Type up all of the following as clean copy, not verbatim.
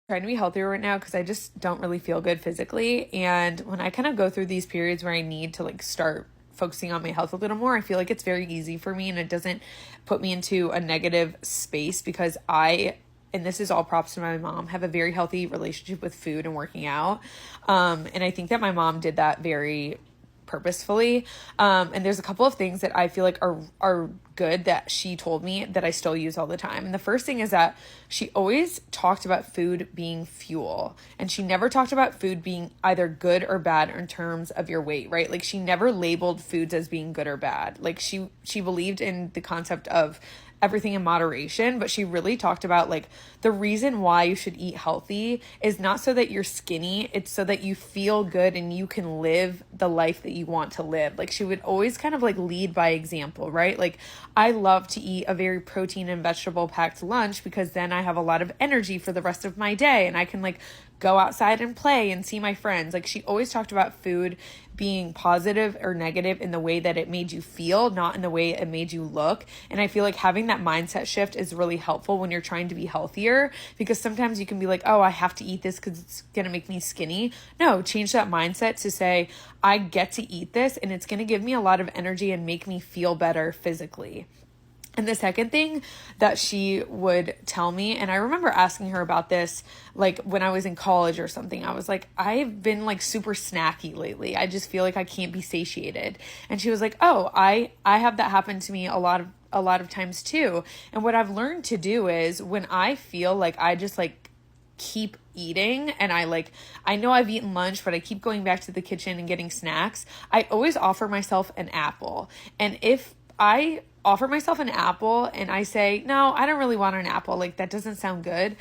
trying to be healthier right now because I just don't really feel good physically. And when I kind of go through these periods where I need to like start focusing on my health a little more, I feel like it's very easy for me and it doesn't put me into a negative space because and this is all props to my mom, have a very healthy relationship with food and working out. And I think that my mom did that very purposefully. And there's a couple of things that I feel like are good that she told me that I still use all the time. And the first thing is that she always talked about food being fuel, and she never talked about food being either good or bad in terms of your weight, right? Like she never labeled foods as being good or bad. Like she believed in the concept of everything in moderation, but she really talked about like the reason why you should eat healthy is not so that you're skinny, it's so that you feel good and you can live the life that you want to live. Like she would always kind of like lead by example, right? Like I love to eat a very protein and vegetable packed lunch because then I have a lot of energy for the rest of my day and I can like go outside and play and see my friends. Like she always talked about food being positive or negative in the way that it made you feel, not in the way it made you look. And I feel like having that mindset shift is really helpful when you're trying to be healthier, because sometimes you can be like, oh, I have to eat this because it's going to make me skinny. No, change that mindset to say, I get to eat this and it's going to give me a lot of energy and make me feel better physically. And the second thing that she would tell me, and I remember asking her about this, like when I was in college or something, I was like, I've been like super snacky lately. I just feel like I can't be satiated. And she was like, oh, I have that happen to me a lot of times too. And what I've learned to do is when I feel like I just like keep eating and I know I've eaten lunch, but I keep going back to the kitchen and getting snacks, I always offer myself an apple. And if I offer myself an apple and I say, no, I don't really want an apple, like that doesn't sound good,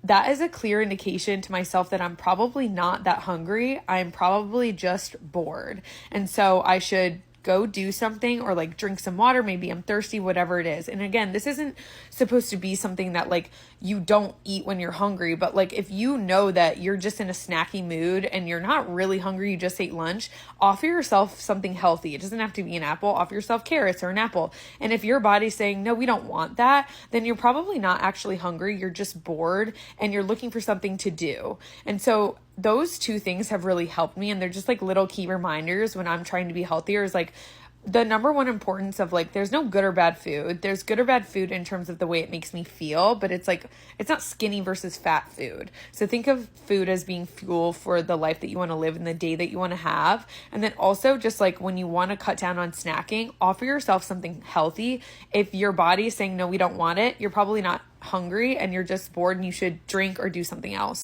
that is a clear indication to myself that I'm probably not that hungry. I'm probably just bored. And so I should go do something or like drink some water. Maybe I'm thirsty, whatever it is. And again, this isn't supposed to be something that like you don't eat when you're hungry, but like if you know that you're just in a snacky mood and you're not really hungry, you just ate lunch, offer yourself something healthy. It doesn't have to be an apple. Offer yourself carrots or an apple. And if your body's saying, no, we don't want that, then you're probably not actually hungry. You're just bored and you're looking for something to do. And so those two things have really helped me. And they're just like little key reminders when I'm trying to be healthier, is like the number one importance of like, there's no good or bad food. There's good or bad food in terms of the way it makes me feel, but it's like, it's not skinny versus fat food. So think of food as being fuel for the life that you want to live and the day that you want to have. And then also just like when you want to cut down on snacking, offer yourself something healthy. If your body is saying, no, we don't want it, you're probably not hungry and you're just bored and you should drink or do something else.